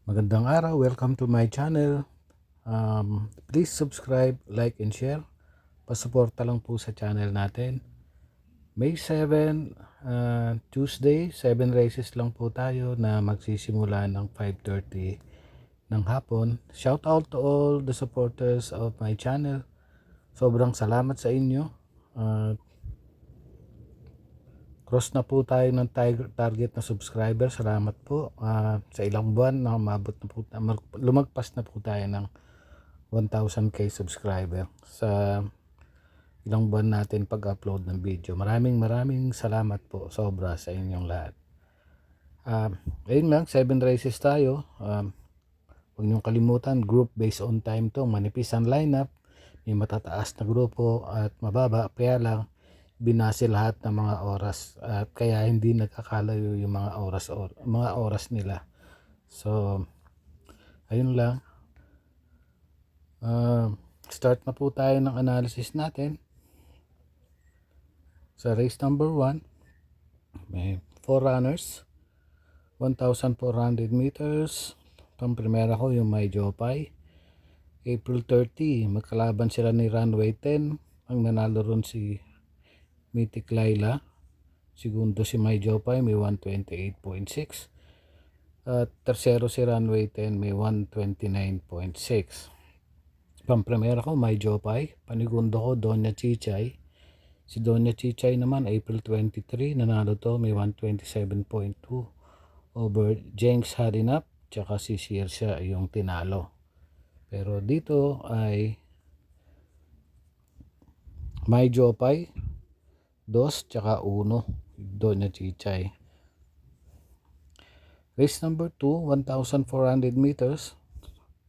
Magandang araw, welcome to my channel. Please subscribe, like, and share. Pasuporta lang po sa channel natin. May 7, Tuesday, 7 races lang po tayo na magsisimula ng 5:30 ng hapon. Shout out to all the supporters of my channel. Sobrang salamat sa inyo. Cross na po tayo ng target na subscriber. Salamat po. Sa ilang buwan na lumagpas na po tayo ng 1,000k subscriber sa ilang buwan natin pag-upload ng video. Maraming salamat po sobra sa inyong lahat. Ayun lang, 7 races tayo. Huwag niyong kalimutan, group based on time to. Manipis ang lineup, may matataas na grupo at mababa. Kaya lang, binase lahat ng mga oras at kaya hindi nagkakalayo yung mga oras nila. So, ayun lang. Start na po tayo ng analysis natin. Sa race number 1, may 4 runners, 1,400 meters. Pang-primera ko yung May Jopay. April 30, magkalaban sila ni Runway 10. Ang nanalo ron si Mythic Laila. Segundo si May Jopay, may 128.6. At tersero si Runway 10, may 129.6. Pang-primera ko, May Jopay. Panigundo ko, Doña Chichay. Si Doña Chichay naman, April 23, nanalo to, may 127.2 over Jenks Harinap, tsaka si Siersia yung tinalo. Pero dito ay May Jopay, 2, tsaka 1, Doña Chichay. Race number 2, 1,400 meters,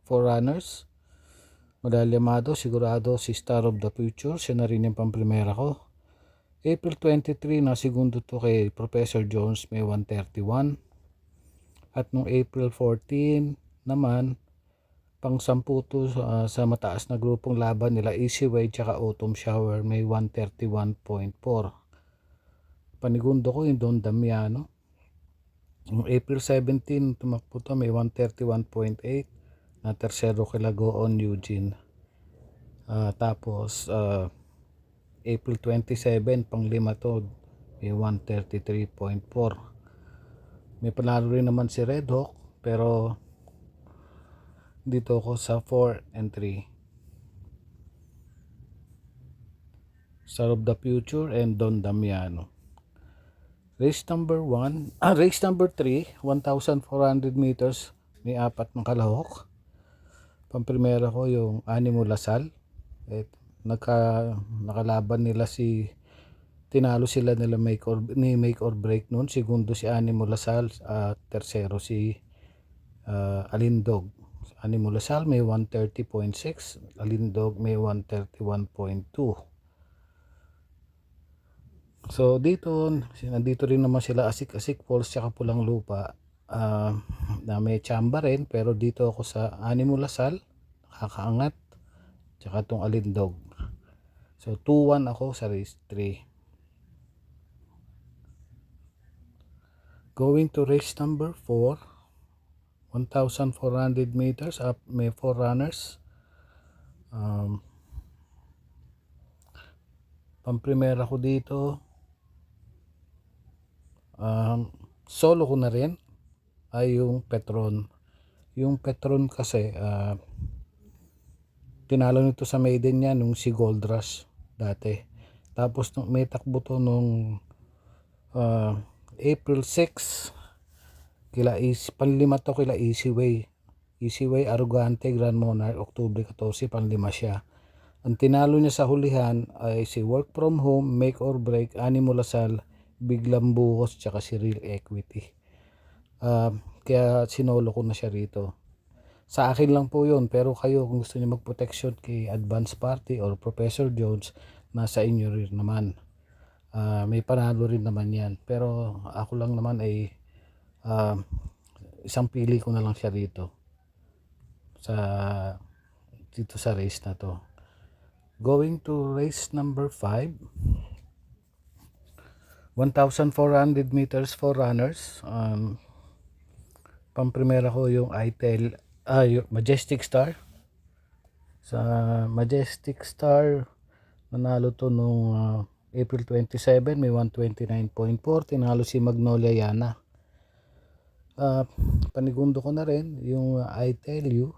4 runners. Madalyamado, sigurado si Star of the Future, siya na rin yung pang-primera ko. April 23, na segundo to kay Professor Jones, may 131. At nung April 14 naman, pang 10 to sa mataas na grupong laban nila Easy Way tsaka Autumn Shower, may 131.4. Panigundo ko yung Don Damiano. Nung April 17, tumakbo to, may 131.8. Na tersero kila Go-On Eugene. Tapos April 27, pang 5 to, may 133.4. May panalo rin naman si Red Hawk, pero dito ako sa 4 and 3. Star of the Future and Don Damiano. Race number 3, 1,400 meters, may 4 ng kalahok. Pang-primera ko yung Animo Lasal. Nakalaban nila tinalo sila nila make or break noon. Segundo si Animo Lasal at tersero si Alindog. Animo Lasal may 130.6, Alindog may 131.2. So nandito rin naman sila Asik-Asik Falls tsaka Pulang Lupa, na may tsamba rin, pero dito ako sa Animo Lasal, nakakaangat, tsaka itong Alindog. So 2-1 ako sa race 3. Going to race number 4, 1,400 meters, up may 4 runners. Pang-primera ko dito, solo ko na rin ay yung Petron. Yung Petron kasi tinalo nito sa maiden niya nung si Gold Rush dati. Tapos may takbo to nung April 6 panlima to kila Easy Way. Easy Way, Arrogante, Grand Monarch, Octubre 14, panlima siya. Ang tinalo niya sa hulihan ay si Work From Home, Make or Break, Animo Lasal, Biglang Buhos, tsaka si Real Equity. Kaya sinolo ko na siya rito. Sa akin lang po yun, pero kayo kung gusto niyo mag-protection kay Advance Party or Professor Jones, nasa inyo rin naman. May panalo rin naman yan, pero ako lang naman ay isang pili ko na lang siya dito sa race na to. Going to race number 5, 1,400 meters for runners. pamprimera ko yung ITEL, yung Majestic Star. Sa Majestic Star, nanalo to nung April 27, may 129.4. Tinalo si Magnolia Yana. Panigundo ko na rin yung ITEL,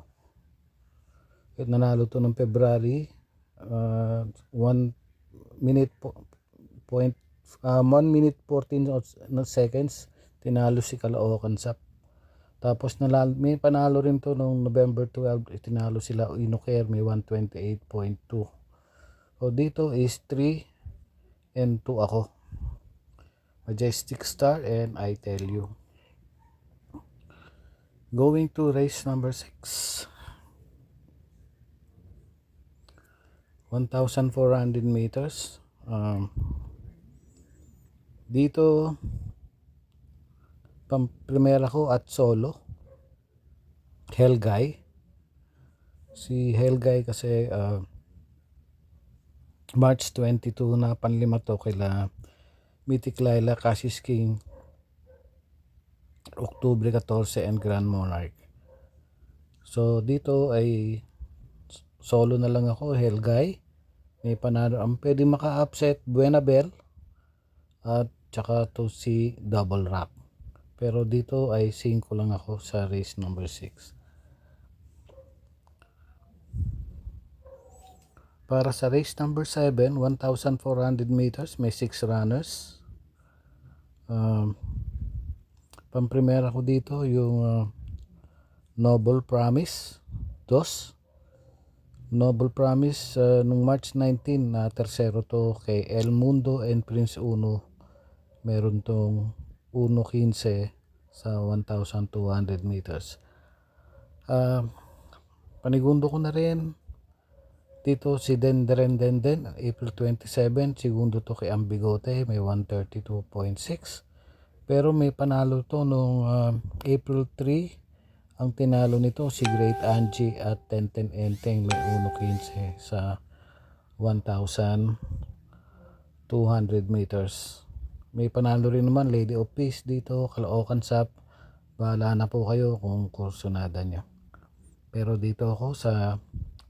nanalo to ng February, 1 minute 14 seconds, tinalo si Caloocan Sap. Tapos may panalo rin to nung November 12, tinalo sila Uinocare, may 128.2. So dito is 3 and 2 ako, Majestic Star and I Tell You. Going to race number 6, 1,400 meters. Dito primera ko at solo, Helgay. Si Helgay kasi March 22 na panlima to kila Mythic Laila, Cassius King, Octubre 14 and Grand Monarch. So dito ay solo na lang ako, Helgay. May panalo, ang pwede maka-upset Buenabel at tsaka to si Double Rock. Pero dito ay 5 lang ako sa race number 6. Para sa race number 7, 1,400 meters, may 6 runners. Pamprimera ko dito yung Noble Promise 2. Noble Promise nung March 19 na tersero to kay El Mundo and Prince Uno. Meron tong 1.15 sa 1,200 meters. Panigundo ko na rin dito si Denderen Denden, April 27, segundo to kay Ambigote, may 132.6. Pero may panalo to nung April 3, ang tinalo nito si Great Angie at 10-10 Enteng, may 1.15 sa 1,200 meters. May panalo rin naman Lady of Peace dito, Caloocan Sap. Bahala na po kayo kung kursunada nyo. Pero dito ako sa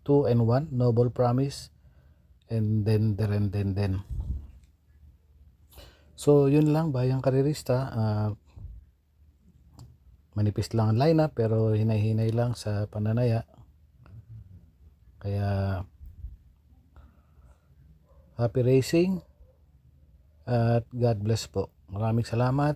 2 and 1, Noble Promise and then Deren. So yun lang bayang karirista. Manipis lang ang lineup pero hinay-hinay lang sa pananaya. Kaya happy racing at God bless po. Maraming salamat.